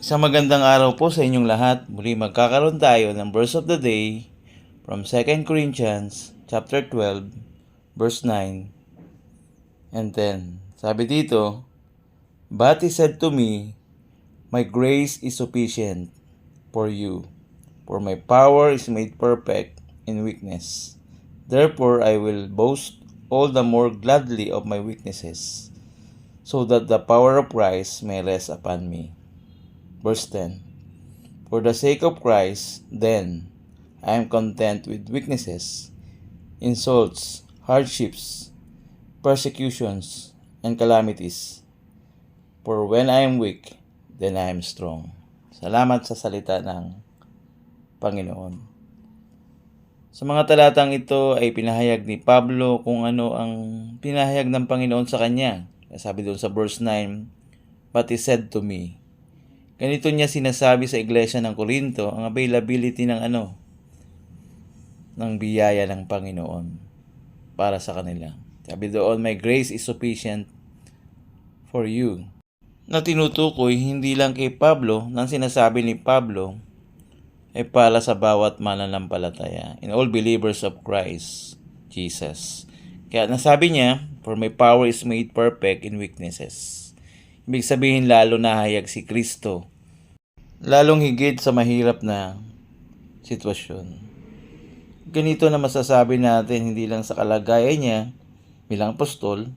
Isang magandang araw po sa inyong lahat. Muli magkakaroon tayo ng verse of the day from 2 Corinthians chapter 12, verse 9 and 10. Sabi dito, "But he said to me, my grace is sufficient for you, for my power is made perfect in weakness. Therefore I will boast all the more gladly of my weaknesses, so that the power of Christ may rest upon me." Verse 10. "For the sake of Christ, then, I am content with weaknesses, insults, hardships, persecutions, and calamities. For when I am weak, then I am strong." Salamat sa salita ng Panginoon. Sa mga talatang ito ay pinahayag ni Pablo kung ano ang pinahayag ng Panginoon sa kanya. Sabi doon sa verse 9, "But he said to me." Ganito niya sinasabi sa iglesia ng Corinto ang availability ng biyaya ng Panginoon para sa kanila. Sabi doon, "My grace is sufficient for you." Na tinutukoy hindi lang kay Pablo, nang sinasabi ni Pablo ay para sa bawat mananampalataya, in all believers of Christ Jesus. Kaya nasabi niya, "For my power is made perfect in weaknesses." Ibig sabihin lalo nahayag si Kristo, lalong higit sa mahirap na sitwasyon. Ganito na masasabi natin hindi lang sa kalagayan niya bilang apostol,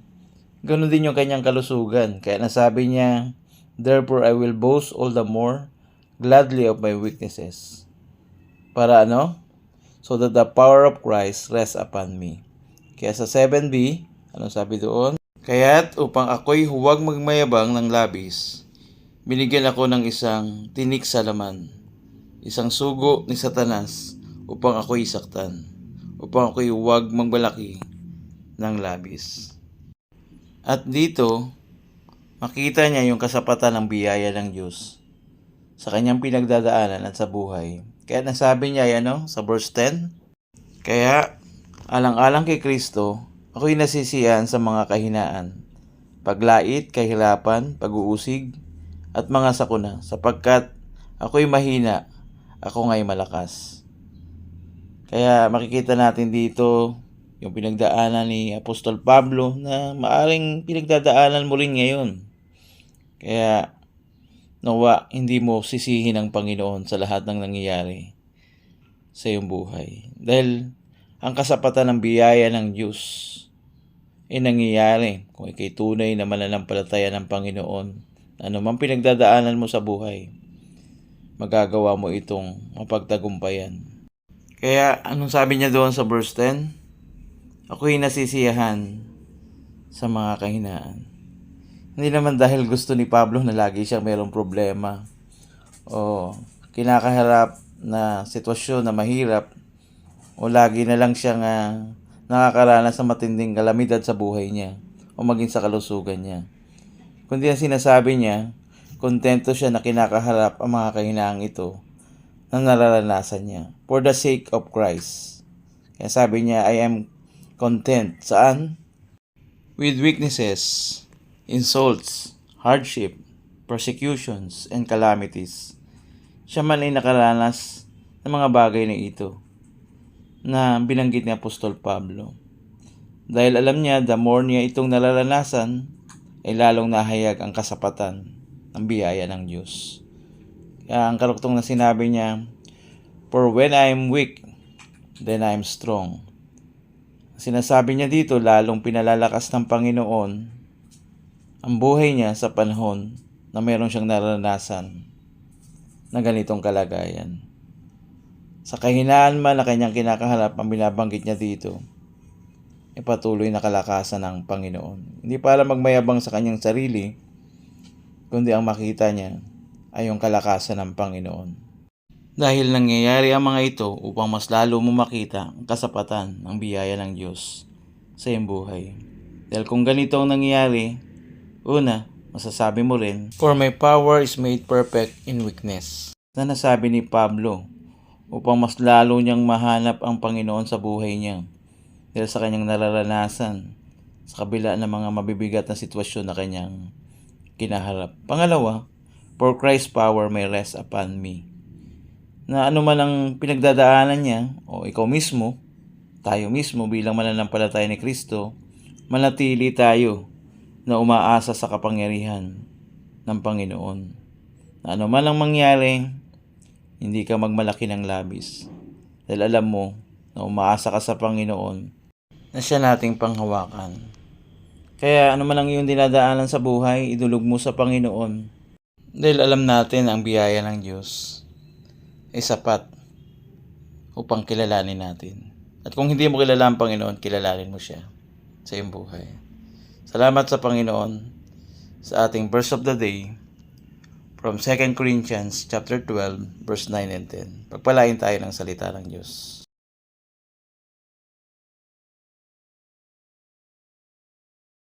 ganun din yung kanyang kalusugan. Kaya nasabi niya, "Therefore I will boast all the more gladly of my weaknesses." Para so that the power of Christ rests upon me. Kaya sa 7b, anong sabi doon? "Kaya't upang ako'y huwag magmayabang ng labis, binigyan ako ng isang tinik sa laman, isang sugo ni Satanas upang ako'y saktan, upang ako'y huwag magbalaki ng labis." At dito, makita niya yung kasapatan ng biyaya ng Diyos sa kanyang pinagdadaanan at sa buhay. Kaya nasabi niya sa verse 10, "Kaya alang-alang kay Kristo, ako'y nasisiyahan sa mga kahinaan, paglait, kahirapan, pag-uusig, at mga sakuna, sapagkat ako'y mahina, ako nga'y malakas." Kaya makikita natin dito yung pinagdaanan ni Apostol Pablo na maaring pinagdadaanan mo rin ngayon. Kaya nawa hindi mo sisihin ang Panginoon sa lahat ng nangyayari sa iyong buhay. Dahil ang kasapatan ng biyaya ng Diyos ay nangyayari kung ikay tunay na mananampalataya ng Panginoon. Ano man pinagdadaanan mo sa buhay, magagawa mo itong mapagtagumpayan. Kaya anong sabi niya doon sa verse 10? "Ako'y nasisiyahan sa mga kahinaan." Hindi naman dahil gusto ni Pablo na lagi siyang mayroong problema o kinakaharap na sitwasyon na mahirap, o lagi na lang siyang nakakaranas ng matinding kalamidad sa buhay niya o maging sa kalusugan niya. Kundi ang sinasabi niya, kontento siya na kinakaharap ang mga kahinaang ito na nararanasan niya for the sake of Christ. Kaya sabi niya, "I am content." Saan? "With weaknesses, insults, hardship, persecutions, and calamities." Siya man ay nakaranas ng mga bagay na ito na binanggit ni Apostol Pablo. Dahil alam niya, the more niya itong nararanasan, ay lalong nahayag ang kasapatan ng biyaya ng Diyos. Kaya ang karuktong na sinabi niya, "For when I am weak, then I am strong." Sinasabi niya dito, lalong pinalalakas ng Panginoon ang buhay niya sa panahon na meron siyang naranasan na ganitong kalagayan. Sa kahinaan man na kanyang kinakaharap, ang binabanggit niya dito ay patuloy na kalakasan ng Panginoon. Hindi para magmayabang sa kanyang sarili, kundi ang makita niya ay yung kalakasan ng Panginoon. Dahil nangyayari ang mga ito upang mas lalo mo makita ang kasapatan ng biyaya ng Diyos sa iyong buhay. Dahil kung ganito ang nangyayari, una, masasabi mo rin, "For my power is made perfect in weakness." Na nasabi ni Pablo upang mas lalo niyang mahanap ang Panginoon sa buhay niya dahil sa kanyang nararanasan sa kabila ng mga mabibigat na sitwasyon na kanyang kinaharap. Pangalawa, for Christ's power may rest upon me. Na ano man ang pinagdadaanan niya, o ikaw mismo, tayo mismo bilang mananampalataya ni Kristo, manatili tayo na umaasa sa kapangyarihan ng Panginoon. Na ano man ang mangyari, hindi ka magmalaki ng labis. Dahil alam mo na umaasa ka sa Panginoon na siya nating panghawakan. Kaya ano man ang iyong dinadaanan sa buhay, idulog mo sa Panginoon. Dahil alam natin ang biyaya ng Diyos ay sapat upang kilalanin natin. At kung hindi mo kilala ang Panginoon, kilalanin mo siya sa iyong buhay. Salamat sa Panginoon sa ating verse of the day from 2 Corinthians chapter 12 verse 9 and 10. Pagpalain tayo ng salita ng Diyos.